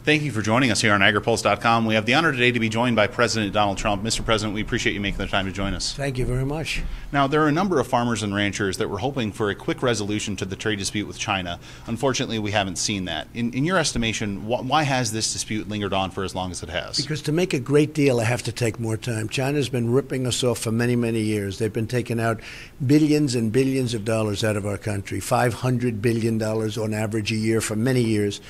Thank you for joining us here on Agri-Pulse.com. We have the honor today to be joined by President Donald Trump. Mr. President, we appreciate you making the time to join us. Thank you very much. Now, there are a number of farmers and ranchers that were hoping for a quick resolution to the trade dispute with China. Unfortunately, we haven't seen that. In your estimation, why has this dispute lingered on for as long as it has? Because to make a great deal, I have to take more time. China's been ripping us off for many, many years. They've been taking out billions and billions of dollars out of our country, $500 billion on average a year for many years.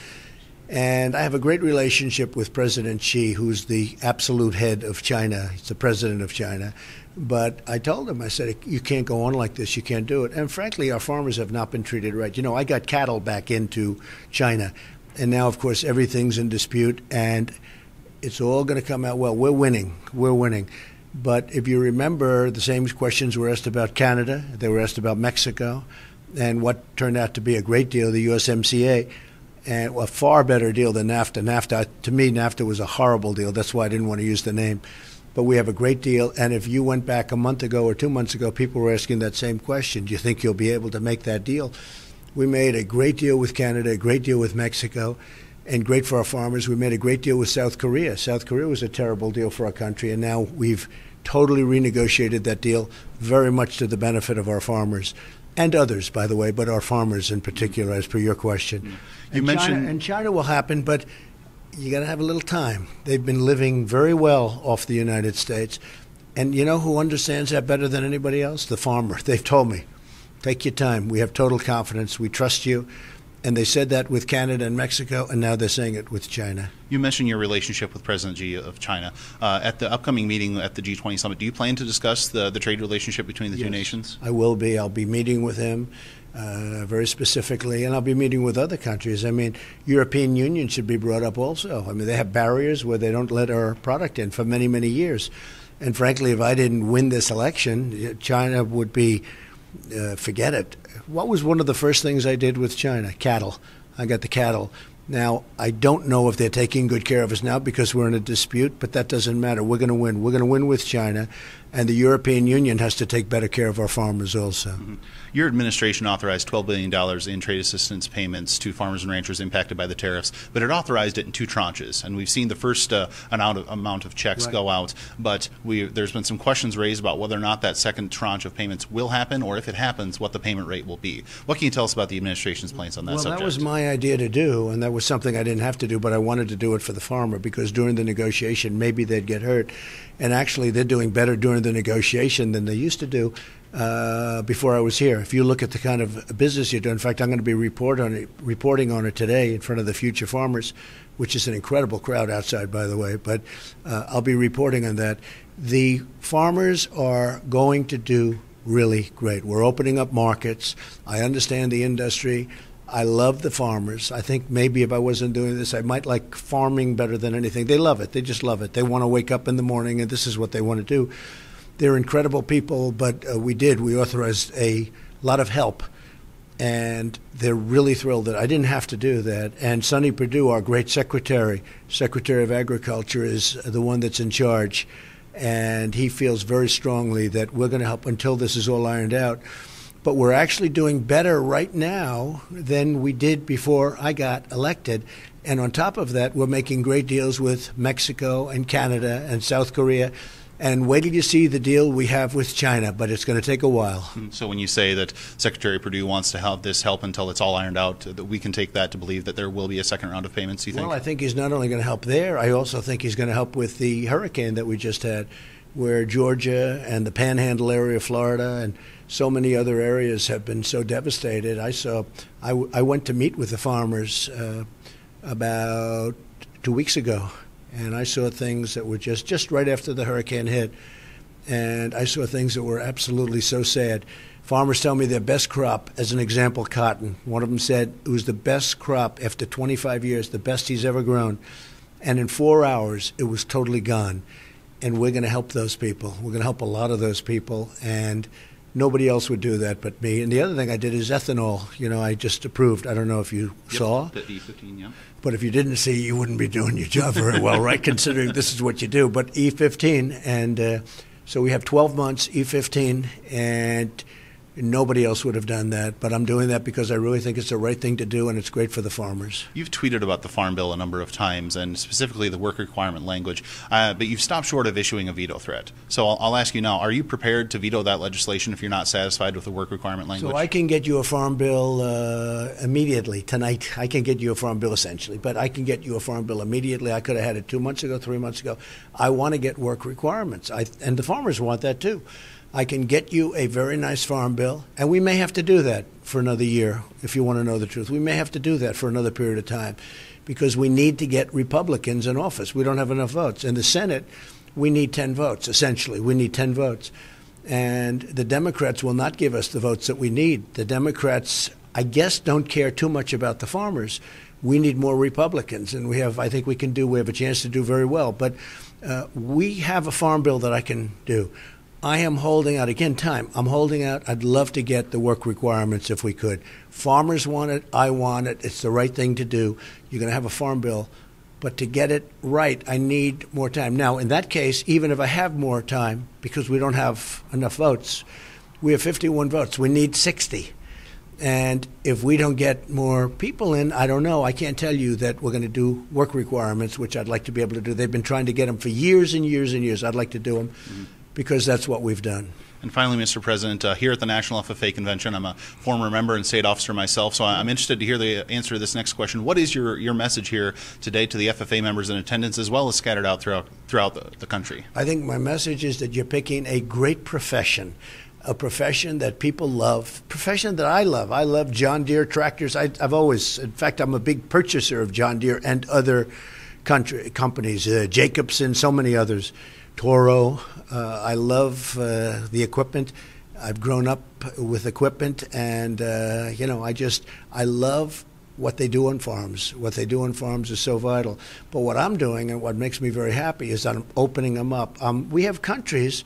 And I have a great relationship with President Xi, who's the absolute head of China. He's the president of China. But I told him, I said, you can't go on like this. You can't do it. And frankly, our farmers have not been treated right. You know, I got cattle back into China. And now, of course, everything's in dispute. And it's all going to come out well. We're winning. We're winning. But if you remember, the same questions were asked about Canada. They were asked about Mexico. And what turned out to be a great deal, the USMCA. And a far better deal than NAFTA. NAFTA, to me, NAFTA was a horrible deal. That's why I didn't want to use the name. But we have a great deal. And if you went back a month ago or 2 months ago, people were asking that same question. Do you think you'll be able to make that deal? We made a great deal with Canada, a great deal with Mexico, and great for our farmers. We made a great deal with South Korea. South Korea was a terrible deal for our country, and now we've totally renegotiated that deal, very much to the benefit of our farmers. And others, by the way, but our farmers in particular, as per your question. You mentioned China will happen, but you got to have a little time. They've been living very well off the United States. And you know who understands that better than anybody else? The farmer. They've told me, take your time. We have total confidence. We trust you. And they said that with Canada and Mexico, and now they're saying it with China. You mentioned your relationship with President Xi of China. At the upcoming meeting at the G20 summit, do you plan to discuss the trade relationship between the two nations? I will be. I'll be meeting with him very specifically, and I'll be meeting with other countries. I mean, European Union should be brought up also. I mean, they have barriers where they don't let our product in for many, many years. And frankly, if I didn't win this election, China would be, forget it. What was one of the first things I did with China? Cattle. I got the cattle. Now, I don't know if they're taking good care of us now because we're in a dispute, but that doesn't matter. We're going to win. We're going to win with China, and the European Union has to take better care of our farmers also. Mm-hmm. Your administration authorized $12 billion in trade assistance payments to farmers and ranchers impacted by the tariffs, but it authorized it in two tranches, and we've seen the first amount of checks go out, but there's been some questions raised about whether or not that second tranche of payments will happen, or if it happens, what the payment rate will be. What can you tell us about the administration's plans on that subject? Well, that was my idea to do, and that was something I didn't have to do, but I wanted to do it for the farmer because during the negotiation, maybe they'd get hurt. And actually, they're doing better during the negotiation than they used to do before I was here. If you look at the kind of business you do, in fact, I'm going to be reporting on it today in front of the Future Farmers, which is an incredible crowd outside, by the way, but I'll be reporting on that. The farmers are going to do really great. We're opening up markets. I understand the industry. I love the farmers. I think maybe if I wasn't doing this, I might like farming better than anything. They love it. They just love it. They want to wake up in the morning, and this is what they want to do. They're incredible people, but we authorized a lot of help, and they're really thrilled that I didn't have to do that. And Sonny Perdue, our great Secretary of Agriculture, is the one that's in charge, and he feels very strongly that we're going to help until this is all ironed out. But we're actually doing better right now than we did before I got elected. And on top of that, we're making great deals with Mexico and Canada and South Korea. And wait till you see the deal we have with China, but it's going to take a while. So when you say that Secretary Perdue wants to have this help until it's all ironed out, that we can take that to believe that there will be a second round of payments, you think? Well, I think he's not only going to help there, I also think he's going to help with the hurricane that we just had, where Georgia and the Panhandle area of Florida and so many other areas have been so devastated. I went to meet with the farmers about 2 weeks ago, and I saw things that were just right after the hurricane hit, and I saw things that were absolutely so sad. Farmers tell me their best crop, as an example, cotton. One of them said it was the best crop after 25 years, the best he's ever grown, and in 4 hours it was totally gone. And we're going to help those people. We're going to help a lot of those people, and nobody else would do that but me. And the other thing I did is ethanol. You know, I just approved. I don't know if you saw. The E15, yeah. But if you didn't see, you wouldn't be doing your job very well, right, considering this is what you do. But E15, and so we have 12 months, E15, and Nobody else would have done that, but I'm doing that because I really think it's the right thing to do, and it's great for the farmers. You've tweeted about the Farm Bill a number of times, and specifically the work requirement language, but you've stopped short of issuing a veto threat. So I'll ask you now, are you prepared to veto that legislation if you're not satisfied with the work requirement language? So I can get you a Farm Bill immediately tonight. I can get you a Farm Bill essentially, but I can get you a Farm Bill immediately. I could have had it 2 months ago, 3 months ago. I want to get work requirements, and the farmers want that too. I can get you a very nice farm bill, and we may have to do that for another year, if you want to know the truth. We may have to do that for another period of time because we need to get Republicans in office. We don't have enough votes. In the Senate, we need 10 votes, essentially. We need 10 votes. And the Democrats will not give us the votes that we need. The Democrats, I guess, don't care too much about the farmers. We need more Republicans, and we have a chance to do very well. But we have a farm bill that I can do. I am holding out, again, time. I'm holding out. I'd love to get the work requirements if we could. Farmers want it. I want it. It's the right thing to do. You're going to have a farm bill. But to get it right, I need more time. Now, in that case, even if I have more time, because we don't have enough votes, we have 51 votes. We need 60. And if we don't get more people in, I don't know. I can't tell you that we're going to do work requirements, which I'd like to be able to do. They've been trying to get them for years and years and years. I'd like to do them. Because that's what we've done. And finally, Mr. President, here at the National FFA Convention, I'm a former member and state officer myself, so I'm interested to hear the answer to this next question. What is your message here today to the FFA members in attendance, as well as scattered out throughout the country? I think my message is that you're picking a great profession, a profession that people love, profession that I love. I love John Deere tractors. In fact, I'm a big purchaser of John Deere and other companies, Jacobson, so many others. Toro. I love the equipment. I've grown up with equipment, and I love what they do on farms. What they do on farms is so vital. But what I'm doing, and what makes me very happy, is that I'm opening them up. We have countries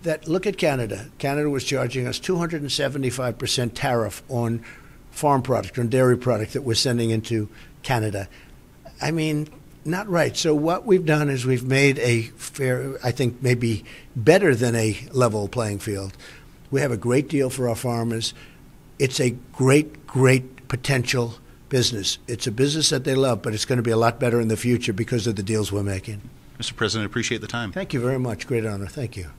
that look at Canada. Canada was charging us 275% tariff on farm product, on dairy product that we're sending into Canada. I mean, not right. So what we've done is we've made a fair, I think maybe better than a level playing field. We have a great deal for our farmers. It's a great, great potential business. It's a business that they love, but it's going to be a lot better in the future because of the deals we're making. Mr. President, appreciate the time. Thank you very much. Great honor. Thank you.